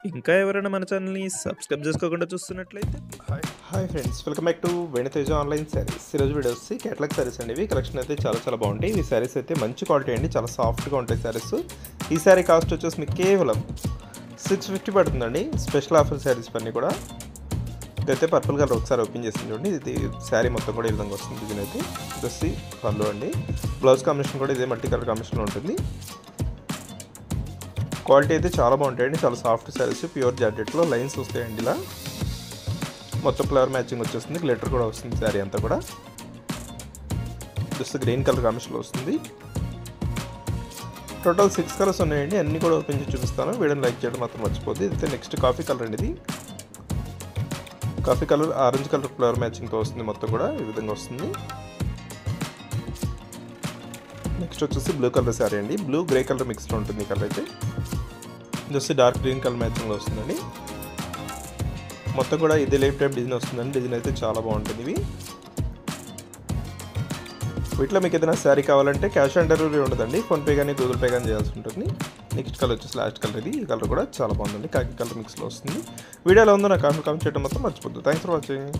ఇంకా ఎవరైనా మన ఛానల్‌ని సబ్స్క్రైబ్ చేసుకోకుండా చూస్తున్నట్లయితే hi friends, welcome back to Venu Teja online saris. ఈరోజు వీడియో వచ్చి కేటలాగ్ శారీస్ అండి. ఇవి కలెక్షన్ అయితే చాలా బాగుంటాయి. ఈ శారీస్ అయితే మంచి క్వాలిటీ అండి, చాలా సాఫ్ట్గా ఉంటాయి శారీస్. ఈ శారీ కాస్ట్ వచ్చేసి మీకు కేవలం 650 పడుతుందండి. స్పెషల్ ఆఫర్ శారీస్ పని కూడా. ఇదైతే పర్పుల్ కలర్ ఒకసారి ఓపెన్ చేసింది చూడండి. ఇది శారీ మొత్తం కూడా ఈ విధంగా వస్తుంది. దీనైతే వచ్చి పళ్ళు అండి. బ్లౌజ్ కాంబినేషన్ కూడా ఇదే మల్టీ కలర్ కాంబినేషన్లో ఉంటుంది. క్వాలిటీ అయితే చాలా బాగుంటాయండి, చాలా సాఫ్ట్ శారీస్, ప్యూర్ జార్జెట్లో లైన్స్ వస్తాయండి. ఇలా మొత్తం ఫ్లవర్ మ్యాచింగ్ వచ్చేస్తుంది, గ్లిటర్ కూడా వస్తుంది. శారీ అంతా కూడా జస్ట్ గ్రీన్ కలర్ కాంబినేషన్లో వస్తుంది. టోటల్ 6 కలర్స్ ఉన్నాయండి, అన్నీ కూడా ఓపెన్ చేసి చూపిస్తాను. వీడియోని లైక్ చేయడం మాత్రం మర్చిపోద్ది. అయితే నెక్స్ట్ కాఫీ కలర్ అండి. ఇది coffee colour orange colour flower మ్యాచింగ్తో వస్తుంది. మొత్తం కూడా ఈ విధంగా వస్తుంది. నెక్స్ట్ వచ్చేసి బ్లూ కలర్ శారీ అండి. బ్లూ గ్రే కలర్ మిక్స్లో ఉంటుంది. ఈ కలర్ అయితే జస్ట్ డార్క్ గ్రీన్ కలర్ మ్యాచింగ్లో వస్తుందండి. మొత్తం కూడా ఇది లేప్ టైప్ డిజైన్ వస్తుందండి. డిజైన్ అయితే చాలా బాగుంటుంది. ఇవి వీటిలో మీకు ఏదైనా శారీ కావాలంటే క్యాష్ ఆన్ డెలివరీ ఉండదండి. ఫోన్పే కానీ గూగుల్ పే కానీ చేయాల్సి ఉంటుంది. నెక్స్ట్ కలర్ వచ్చేసి లాస్ట్ కలర్. ఇది ఈ కలర్ కూడా చాలా బాగుందండి, కాకి కలర్ మిక్స్లో వస్తుంది. వీడియోలో ఉందో నాకు కామెంట్ చేయడం మొత్తం మర్చిపోద్దు. Thanks for watching.